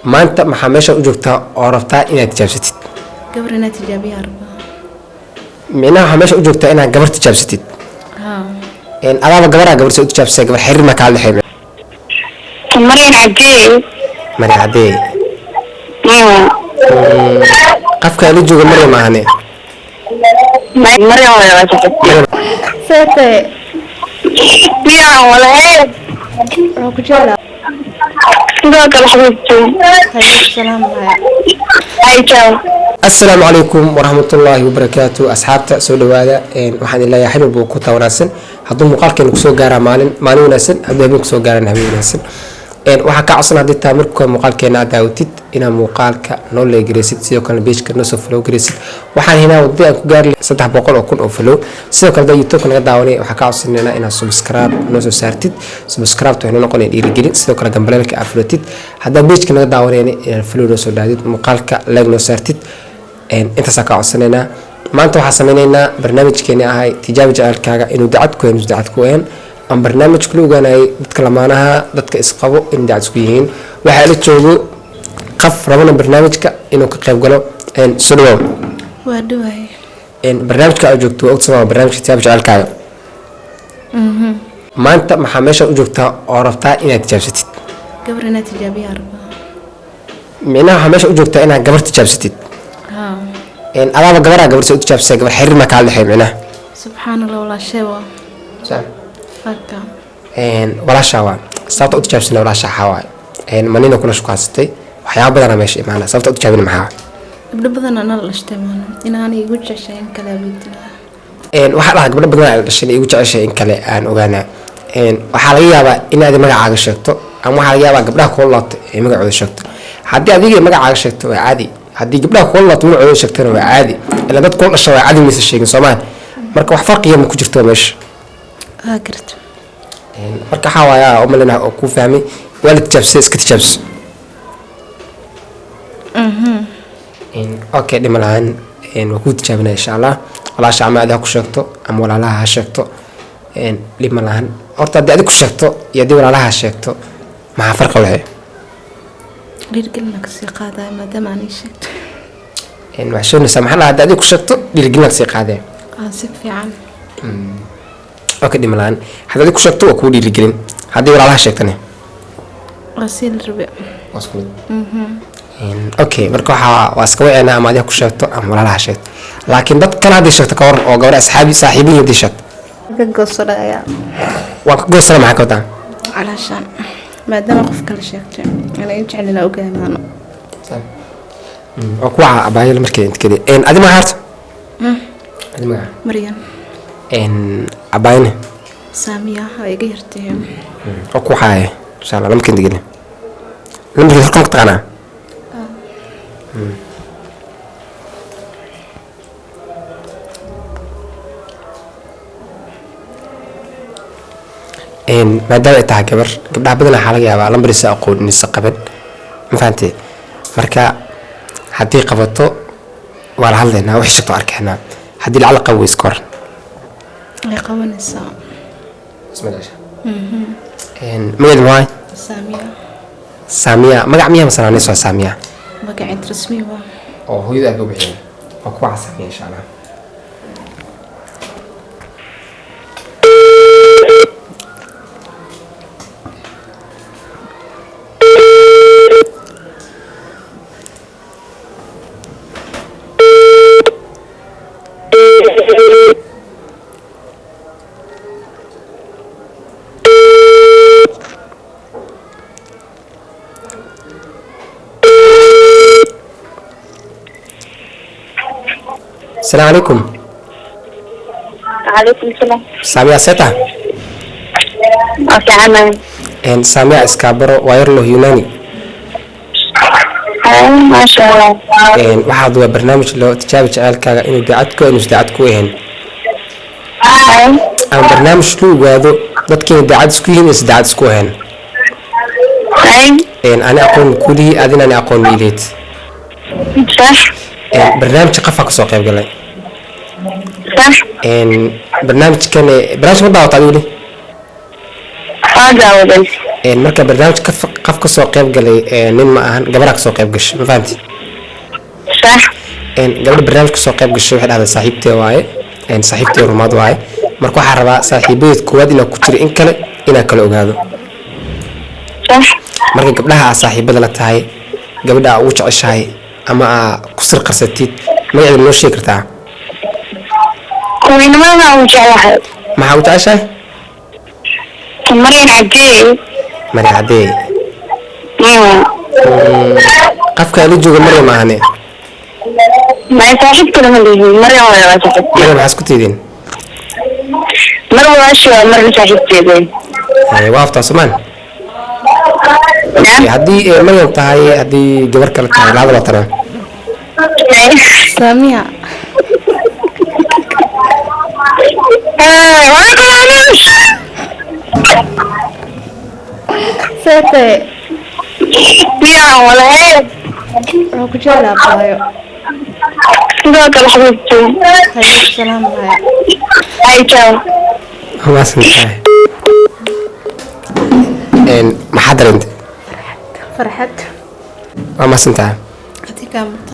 maanta maxaa meesha u joogtaa oo rabtaa inaad tijaabsatid gabar inaad tijaabiya rabaa micnaha waxaa meesha u joogtaa inaad gabar tijaabsatid adaaba gabaraa gabar soo tijaabsatay gabar xiriir ma kaa dhexeyn مريم عبدي mari cadee qafka la jooga Maryam ahane مريم ولا واجد ساتة يا ولا هيك كجلا ذاك الحبيبتي هاي السلام عليكم هاي تاو السلام عليكم ورحمة الله وبركاته أصحابتا سو دوادا waxaan ilaahay xiriir buu ku tawanasan haduu muuqaalkeenu soo gaara maalin wanaagsan habeen soo gaarana habeen wanaagsan waxa ka codsan hadii taamirka muuqaalkeena daawatid ina muuqaalka noo leegreesid sidoo kale page-ka noo soo follow gareesid waxaan hinaa wadada ku gaar 300,000 oo follow sidoo kale YouTube naga daawanay waxa ka codsanayna inaad subscribe noo soo saartid subscribe to inoo noqon dhiirigelin sidoo kale gambaleelka aflatid hadaa page-ka naga daawanayna inaad follow noo soo daadid muuqaalka like noo saartid inta saka codsanayna maanta waxa sameeynayna barnaamijkeena ahay tijaabo jacaylkaaga inuu dacad ku een am barnaamij kale ogaanay dadka lamaanaha dadka isqabo in dacad isku yihiin waxa la joogo qaf rabana barnaamijka inuu ka qayb galo soo waa dhawaay barnaamijka aad joogto oo sabab barnaamijka tijaabo jacaylkaaga maanta maxaa meesha u joogtaa oo rabtaa inaad tijaabsatid gabar inaad tijaabiya rabaa micnaha waxa meesha u joogtaa inaad gabar tijaabsatid adaaba gabaraa gabar soo tijaabsatay gabar xiriir ma kaa dhexeyn micnaha subxaan allah walaa sheewa fakka walaasha waa sababta u tijaabsanay walaasha xawaa manina kula shaqaystay waxyaabo badan meesha imaana sababta u tijaabin maxaa gabdho badan ana la dhashteen inaan igu jeceshay in kala weydiina waxa la gabdho badan ay dhashay igu jeceshay in kale aan ogaana waxa laga yaabaa in aad magacaaga sheegto ama waxa laga yaabaa gabdhaha ku laabtay ay magacooda sheegto haddii adiga magacaaga sheegto waa caadi haddii gabdhaha ku laabtay magacooda sheegtana waa caadi ila dad ku dhashay waa caadi mise sheegin Soomaali marka wax farqiya ma ku jirto meesha garto marka xawaaya oo malina oo ku fahmay walid tijaabsay iska tijaabs okay dhimalaan waa ku tijaabina insha Allah walaasha ama aad ku sheegto ama walaalaha ha sheegto dhimalaan horta haddii aad ku sheegto iyo haddii walaalaha sheegto maxaa farqi leh dhiirgelin ka sii qaaday maadaama aan sheegto waxaan samaxna haddii aad ku sheegto dhiirgelin ka sii qaaday si fiican okay dhimalaan haddii ku sheegto waa ku dhiirgelin haddii walaalaha sheegtana wasiil rabi wasku okay marka waa iska wacayna ama aad ku sheegto ama walaalaha sheegto laakiin dad kale hadii sheegto ka hor oo gabar saaxiibiin hadii sheegto goosodaya waa ka goosana maxaa ka wadaa علشان ما دام قف كل شيء أنا يجعل لنا أوجه معنا. أقوى عباية المركز أنت كده أدي ما عارف. أدي ما عارف. مريم. عباية. سامية هاي غيرتهم. أقوى حاجة إن شاء الله ممكن تجينا. ممكن تكون قطعنا. maadaama ay tahay gabar gabdhaha badan waxaa laga yaabaa lambarisa aqoon inaysa qaban ma fahanteen marka haddii qabato waa la hadlaynaa wixii shaqo arkaynaa haddii lacala qabo iska hor ay qabanaysaa magaceedu waa saamiya saamiya magac miyaa masanaanayso saamiya magaceed rasmi waa oo hooyada aad u bixiyay waa kuwa saamiya insha Allah السلام عليكم. عليكم السلام. سامية ستا. أوكي سامية إسكابرو وايرلو يوناني. ما شاء الله. واحد هو برنامج لو تجابي جعلكاga inuu dacadku inuu dacadku yahay. برنامج لو وادو dadkii dacad isku yihiin is dacad isku yahay. أنا أقول كلي أذن أنا أقول ميليت. صح. برنامج قفا كسو قيب قلي. صح. برنامج كان برنامج ما دعوت عليه. هذا هو marka barnaamij qof ka soo qayb galay nin ma ahan gabar ka soo qayb gashay ma fahanti صح gabadha barnaamij ka soo qayb gashay waxay dhahday saaxiibtay waaye saaxiibtay rumaad waaye marka waxaa rabaa saaxiibadeed koowaad inaa ku jira in kale inaa kala ogaado صح marka gabdhaha aa saaxiibada la tahay gabadha aa ugu jeceshahay ama aa ku sir qarsatid magaceeda noo sheegi kartaa وين ما وجع واحد maxaa u jeceshahay مريم عدي mari cadee qafka la jooga maryam maahane ما صاحب كلام اللي مريم ولا صاحب maryam maxaa isku tiidin مرة واشوا مرة صاحب كذا waa aftaa somaan نعم haddii maryam tahay haddii gabar kale tahay labada la tana سامية سيتي يا ولا هي روك جيلا بايو ذاك الحبيبتي هاي السلام هاي هاي كان waa maasan tahay maxaa dareentay فرحت waa maasan tahay هدي كام